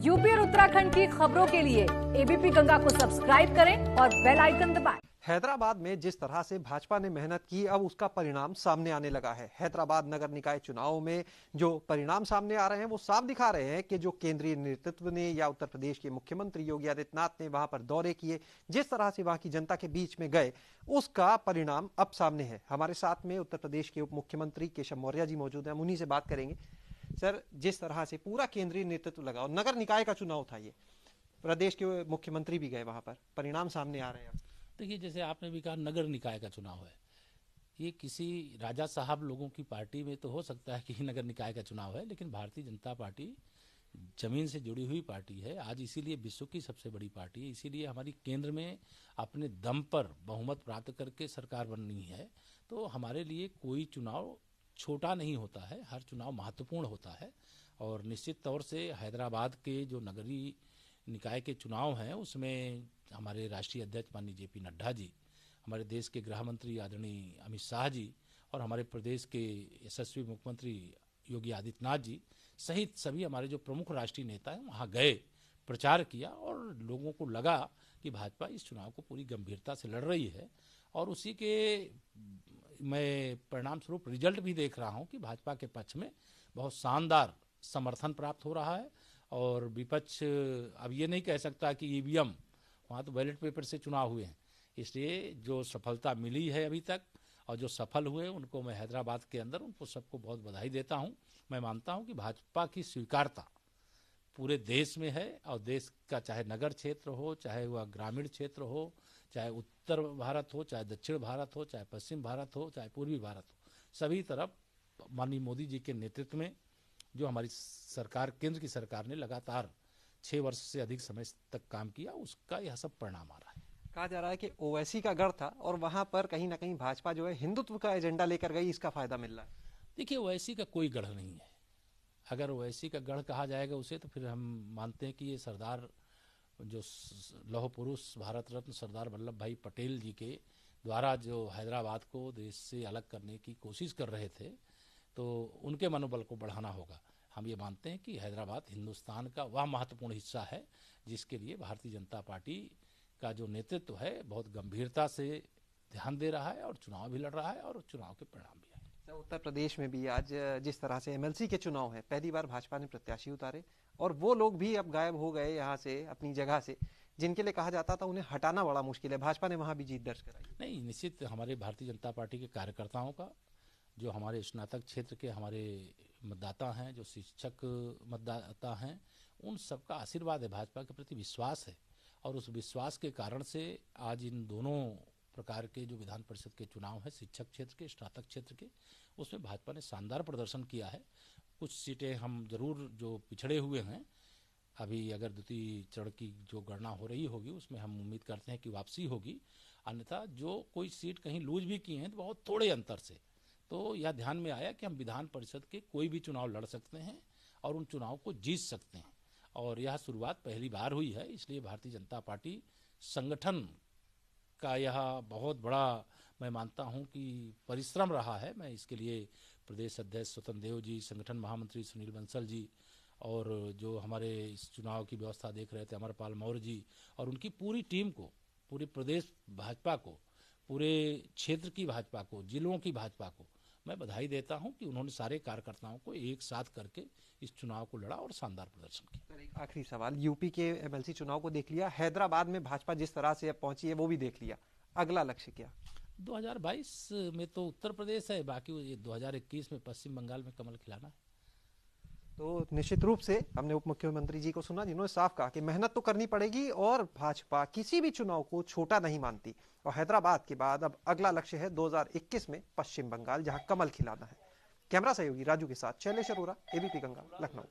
UP और उत्तराखंड की खबरों के लिए एबीपी गंगा को सब्सक्राइब करें और बेल आइकन दबाएं। हैदराबाद में जिस तरह से भाजपा ने मेहनत की, अब उसका परिणाम सामने आने लगा है। हैदराबाद नगर निकाय चुनाव में जो परिणाम सामने आ रहे हैं वो साफ दिखा रहे हैं कि जो केंद्रीय नेतृत्व ने या उत्तर प्रदेश के मुख्यमंत्री योगी आदित्यनाथ ने वहां पर दौरे किए, जिस तरह से वहां की जनता के बीच में गए, उसका परिणाम अब सामने है। हमारे साथ में उत्तर प्रदेश के उप मुख्यमंत्री केशव मौर्य जी मौजूद हैं, हम उन्हीं से बात करेंगे। सर, जिस तरह से पूरा केंद्रीय नेतृत्व लगा और नगर निकाय का चुनाव था, ये प्रदेश के मुख्यमंत्री भी गए वहां पर, परिणाम सामने आ रहे हैं। देखिए, जैसे आपने भी कहा नगर निकाय का चुनाव है, ये किसी राजा साहब लोगों की पार्टी में तो हो सकता है कि नगर निकाय का चुनाव है, लेकिन भारतीय जनता पार्टी जमीन से जुड़ी हुई पार्टी है। आज इसीलिए विश्व की सबसे बड़ी पार्टी है, इसीलिए हमारी केंद्र में अपने दम पर बहुमत प्राप्त करके सरकार बननी है। तो हमारे लिए कोई चुनाव छोटा नहीं होता है, हर चुनाव महत्वपूर्ण होता है। और निश्चित तौर से हैदराबाद के जो नगरीय निकाय के चुनाव हैं उसमें हमारे राष्ट्रीय अध्यक्ष माननीय जेपी नड्डा जी, हमारे देश के गृह मंत्री आदरणीय अमित शाह जी और हमारे प्रदेश के यशस्वी मुख्यमंत्री योगी आदित्यनाथ जी सहित सभी हमारे जो प्रमुख राष्ट्रीय नेता हैं वहाँ गए, प्रचार किया और लोगों को लगा कि भाजपा इस चुनाव को पूरी गंभीरता से लड़ रही है। और उसी के मैं परिणाम स्वरूप रिजल्ट भी देख रहा हूँ कि भाजपा के पक्ष में बहुत शानदार समर्थन प्राप्त हो रहा है। और विपक्ष अब ये नहीं कह सकता कि ईवीएम, वहाँ तो बैलेट पेपर से चुनाव हुए हैं, इसलिए जो सफलता मिली है अभी तक और जो सफल हुए उनको मैं हैदराबाद के अंदर उनको सबको बहुत बधाई देता हूँ। मैं मानता हूँ कि भाजपा की स्वीकारता पूरे देश में है और देश का चाहे नगर क्षेत्र हो, चाहे वह ग्रामीण क्षेत्र हो, चाहे उत्तर भारत हो, चाहे दक्षिण भारत हो, चाहे पश्चिम भारत हो, चाहे पूर्वी भारत हो, सभी तरफ माननीय मोदी जी के नेतृत्व में जो हमारी सरकार, केंद्र की सरकार ने लगातार 6 वर्ष से अधिक समय तक काम किया, उसका यह सब परिणाम आ रहा है। कहा जा रहा है कि ओवैसी का गढ़ था और वहां पर कहीं ना कहीं भाजपा जो है हिंदुत्व का एजेंडा लेकर गई, इसका फायदा मिल रहा है। देखिए, ओवैसी का कोई गढ़ नहीं है। अगर ओवैसी का गढ़ कहा जाएगा उसे, तो फिर हम मानते हैं कि ये सरदार जो लौह पुरुष भारत रत्न सरदार वल्लभ भाई पटेल जी के द्वारा जो हैदराबाद को देश से अलग करने की कोशिश कर रहे थे, तो उनके मनोबल को बढ़ाना होगा। हम ये मानते हैं कि हैदराबाद हिंदुस्तान का वह महत्वपूर्ण हिस्सा है जिसके लिए भारतीय जनता पार्टी का जो नेतृत्व है बहुत गंभीरता से ध्यान दे रहा है और चुनाव भी लड़ रहा है और चुनाव के परिणाम भी आए। उत्तर प्रदेश में भी आज जिस तरह से एमएलसी के चुनाव है, पहली बार भाजपा ने प्रत्याशी उतारे और वो लोग भी अब गायब हो गए यहाँ से, अपनी जगह से, जिनके लिए कहा जाता था उन्हें हटाना बड़ा मुश्किल है। भाजपा ने वहां भी जीत दर्ज कराई। नहीं, निश्चित हमारे भारतीय जनता पार्टी के कार्यकर्ताओं का, जो हमारे स्नातक क्षेत्र के हमारे मतदाता हैं, जो शिक्षक मतदाता हैं, उन सबका आशीर्वाद है, भाजपा के प्रति विश्वास है। और उस विश्वास के कारण से आज इन दोनों प्रकार के जो विधान परिषद के चुनाव हैं, शिक्षक क्षेत्र के, स्नातक क्षेत्र के, उसमें भाजपा ने शानदार प्रदर्शन किया है। कुछ सीटें हम जरूर जो पिछड़े हुए हैं, अभी अगर द्वितीय चरण की जो गणना हो रही होगी उसमें हम उम्मीद करते हैं कि वापसी होगी। अन्यथा जो कोई सीट कहीं लूज भी की हैं तो बहुत थोड़े अंतर से, तो यह ध्यान में आया कि हम विधान परिषद के कोई भी चुनाव लड़ सकते हैं और उन चुनाव को जीत सकते हैं। और यह शुरुआत पहली बार हुई है, इसलिए भारतीय जनता पार्टी संगठन का यह बहुत बड़ा मैं मानता हूं कि परिश्रम रहा है। मैं इसके लिए प्रदेश अध्यक्ष स्वतंत्र देव जी, संगठन महामंत्री सुनील बंसल जी और जो हमारे इस चुनाव की व्यवस्था देख रहे थे अमरपाल मौर्य जी और उनकी पूरी टीम को, पूरे प्रदेश भाजपा को, पूरे क्षेत्र की भाजपा को, जिलों की भाजपा को मैं बधाई देता हूं कि उन्होंने सारे कार्यकर्ताओं को एक साथ करके इस चुनाव को लड़ा और शानदार प्रदर्शन किया। एक आखिरी सवाल, यूपी के एमएलसी चुनाव को देख लिया, हैदराबाद में भाजपा जिस तरह से अब पहुंची है वो भी देख लिया, अगला लक्ष्य क्या? 2022 में तो उत्तर प्रदेश है, बाकी 2021 में पश्चिम बंगाल में कमल खिलाना है। तो निश्चित रूप से हमने उप मुख्यमंत्री जी को सुना, जिन्होंने साफ कहा कि मेहनत तो करनी पड़ेगी और भाजपा किसी भी चुनाव को छोटा नहीं मानती। और हैदराबाद के बाद अब अगला लक्ष्य है 2021 में पश्चिम बंगाल, जहां कमल खिलाना है। कैमरा सहयोगी राजू के साथ शैलेश अरोरा, एबीपी गंगा, लखनऊ।